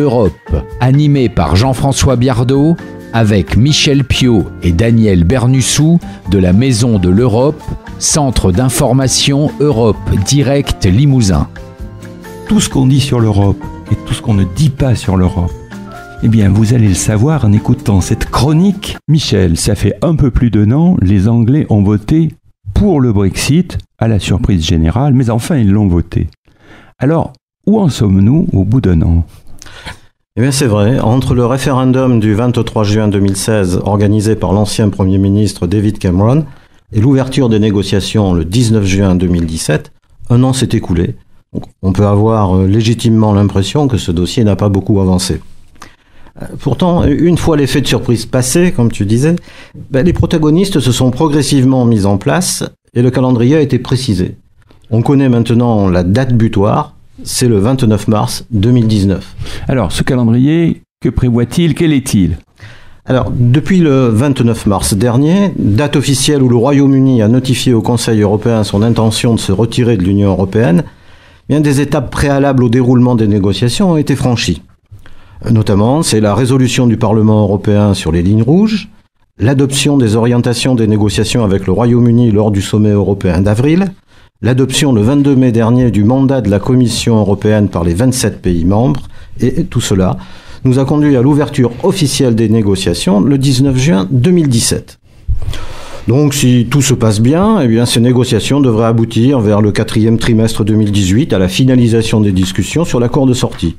Europe, animé par Jean-François Biardot, avec Michel Piot et Daniel Bernussou de la Maison de l'Europe, Centre d'information Europe Direct Limousin. Tout ce qu'on dit sur l'Europe et tout ce qu'on ne dit pas sur l'Europe, eh bien, vous allez le savoir en écoutant cette chronique. Michel, ça fait un peu plus d'un an, les Anglais ont voté pour le Brexit, à la surprise générale, mais enfin, ils l'ont voté. Alors, où en sommes-nous au bout d'un an ? Eh bien, c'est vrai. Entre le référendum du 23 juin 2016, organisé par l'ancien Premier ministre David Cameron, et l'ouverture des négociations le 19 juin 2017, un an s'est écoulé. Donc, on peut avoir légitimement l'impression que ce dossier n'a pas beaucoup avancé. Pourtant, une fois l'effet de surprise passé, comme tu disais, les protagonistes se sont progressivement mis en place et le calendrier a été précisé. On connaît maintenant la date butoir, c'est le 29 mars 2019. Alors, ce calendrier, que prévoit-il ? Quel est-il ? Alors, depuis le 29 mars dernier, date officielle où le Royaume-Uni a notifié au Conseil européen son intention de se retirer de l'Union européenne, bien des étapes préalables au déroulement des négociations ont été franchies. Notamment, c'est la résolution du Parlement européen sur les lignes rouges, l'adoption des orientations des négociations avec le Royaume-Uni lors du sommet européen d'avril, l'adoption le 22 mai dernier du mandat de la Commission européenne par les 27 pays membres, et tout cela nous a conduit à l'ouverture officielle des négociations le 19 juin 2017. Donc, si tout se passe bien, eh bien, ces négociations devraient aboutir vers le 4e trimestre 2018 à la finalisation des discussions sur l'accord de sortie.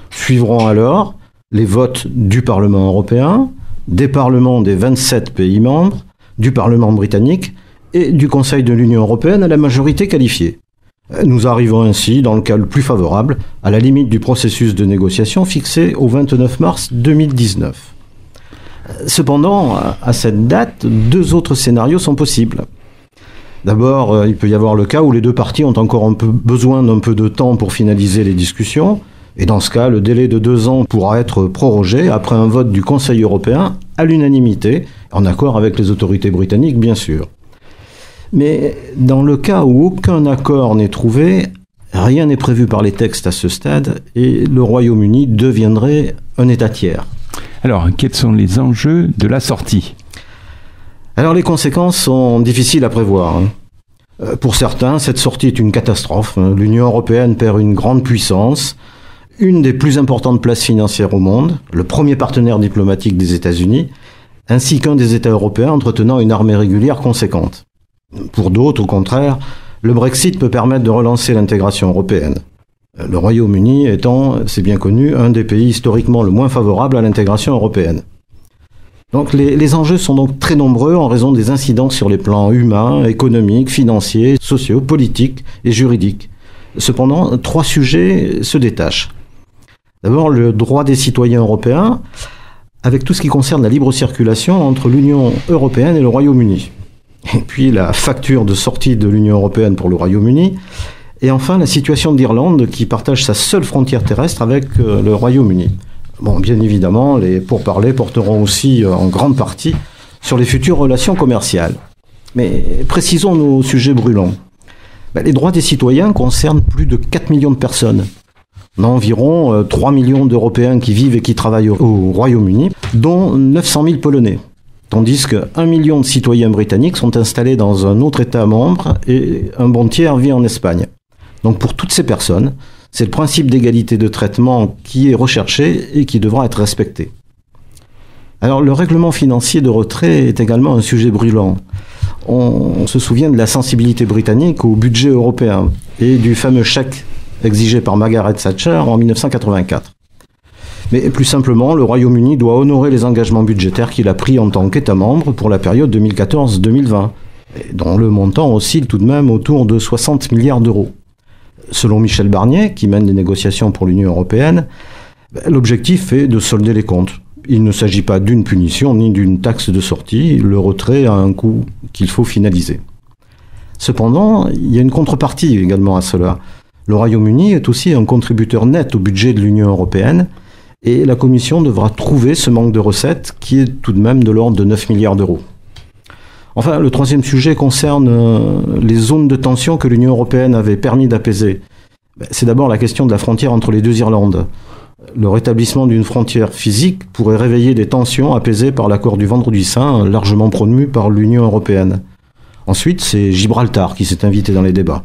Suivront alors les votes du Parlement européen, des parlements des 27 pays membres, du Parlement britannique et du Conseil de l'Union européenne à la majorité qualifiée. Nous arrivons ainsi, dans le cas le plus favorable, à la limite du processus de négociation fixé au 29 mars 2019. Cependant, à cette date, deux autres scénarios sont possibles. D'abord, il peut y avoir le cas où les deux parties ont encore besoin d'un peu de temps pour finaliser les discussions. Et dans ce cas, le délai de 2 ans pourra être prorogé après un vote du Conseil européen à l'unanimité, en accord avec les autorités britanniques, bien sûr. Mais dans le cas où aucun accord n'est trouvé, rien n'est prévu par les textes à ce stade et le Royaume-Uni deviendrait un État tiers. Alors, quels sont les enjeux de la sortie ? Alors, les conséquences sont difficiles à prévoir. Pour certains, cette sortie est une catastrophe. L'Union européenne perd une grande puissance, une des plus importantes places financières au monde, le premier partenaire diplomatique des États-Unis, ainsi qu'un des États européens entretenant une armée régulière conséquente. Pour d'autres, au contraire, le Brexit peut permettre de relancer l'intégration européenne. Le Royaume-Uni étant, c'est bien connu, un des pays historiquement le moins favorable à l'intégration européenne. Donc les enjeux sont donc très nombreux en raison des incidences sur les plans humains, économiques, financiers, sociaux, politiques et juridiques. Cependant, 3 sujets se détachent. D'abord, le droit des citoyens européens, avec tout ce qui concerne la libre circulation entre l'Union européenne et le Royaume-Uni. Et puis la facture de sortie de l'Union européenne pour le Royaume-Uni. Et enfin, la situation d'Irlande qui partage sa seule frontière terrestre avec le Royaume-Uni. Bon, bien évidemment, les pourparlers porteront aussi en grande partie sur les futures relations commerciales. Mais précisons nos sujets brûlants. Les droits des citoyens concernent plus de 4 millions de personnes. On a environ 3 millions d'Européens qui vivent et qui travaillent au Royaume-Uni, dont 900 000 Polonais. Tandis que 1 million de citoyens britanniques sont installés dans un autre État membre et un bon tiers vit en Espagne. Donc pour toutes ces personnes, c'est le principe d'égalité de traitement qui est recherché et qui devra être respecté. Alors le règlement financier de retrait est également un sujet brûlant. On se souvient de la sensibilité britannique au budget européen et du fameux chèque exigé par Margaret Thatcher en 1984. Mais plus simplement, le Royaume-Uni doit honorer les engagements budgétaires qu'il a pris en tant qu'État membre pour la période 2014-2020, dont le montant oscille tout de même autour de 60 milliards d'euros. Selon Michel Barnier, qui mène les négociations pour l'Union européenne, l'objectif est de solder les comptes. Il ne s'agit pas d'une punition ni d'une taxe de sortie, le retrait a un coût qu'il faut finaliser. Cependant, il y a une contrepartie également à cela. Le Royaume-Uni est aussi un contributeur net au budget de l'Union européenne et la Commission devra trouver ce manque de recettes qui est tout de même de l'ordre de 9 milliards d'euros. Enfin, le troisième sujet concerne les zones de tension que l'Union européenne avait permis d'apaiser. C'est d'abord la question de la frontière entre les deux Irlandes. Le rétablissement d'une frontière physique pourrait réveiller des tensions apaisées par l'accord du Vendredi Saint, largement promu par l'Union européenne. Ensuite, c'est Gibraltar qui s'est invité dans les débats.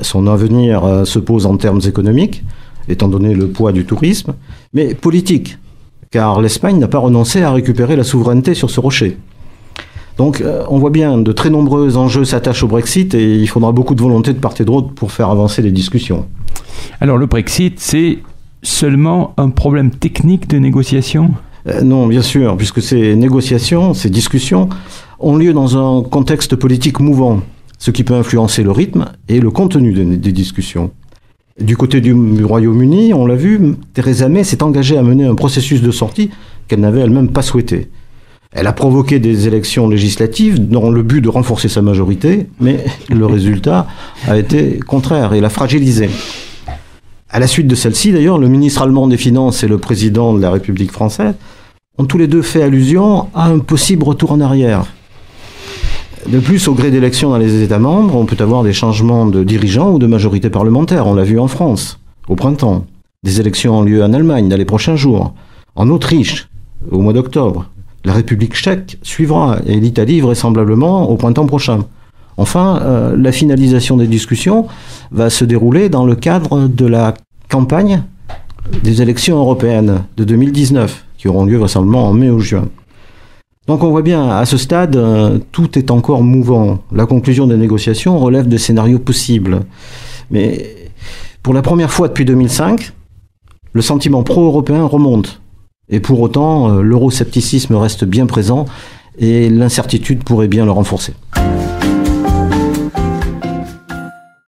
Son avenir se pose en termes économiques, étant donné le poids du tourisme, mais politique, car l'Espagne n'a pas renoncé à récupérer la souveraineté sur ce rocher. Donc on voit bien, de très nombreux enjeux s'attachent au Brexit et il faudra beaucoup de volonté de part et d'autre pour faire avancer les discussions. Alors le Brexit, c'est seulement un problème technique de négociation ? Non, bien sûr, puisque ces négociations, ces discussions ont lieu dans un contexte politique mouvant, ce qui peut influencer le rythme et le contenu des discussions. Du côté du Royaume-Uni, on l'a vu, Theresa May s'est engagée à mener un processus de sortie qu'elle n'avait elle-même pas souhaité. Elle a provoqué des élections législatives dans le but de renforcer sa majorité, mais le résultat a été contraire et l'a fragilisée. À la suite de celle-ci, d'ailleurs, le ministre allemand des Finances et le président de la République française ont tous les deux fait allusion à un possible retour en arrière. De plus, au gré d'élections dans les États membres, on peut avoir des changements de dirigeants ou de majorité parlementaire. On l'a vu en France, au printemps. Des élections ont lieu en Allemagne dans les prochains jours. En Autriche, au mois d'octobre. La République tchèque suivra et l'Italie vraisemblablement au printemps prochain. Enfin, la finalisation des discussions va se dérouler dans le cadre de la campagne des élections européennes de 2019, qui auront lieu vraisemblablement en mai ou juin. Donc on voit bien, à ce stade, tout est encore mouvant. La conclusion des négociations relève de scénarios possibles. Mais pour la première fois depuis 2005, le sentiment pro-européen remonte. Et pour autant, l'euroscepticisme reste bien présent et l'incertitude pourrait bien le renforcer.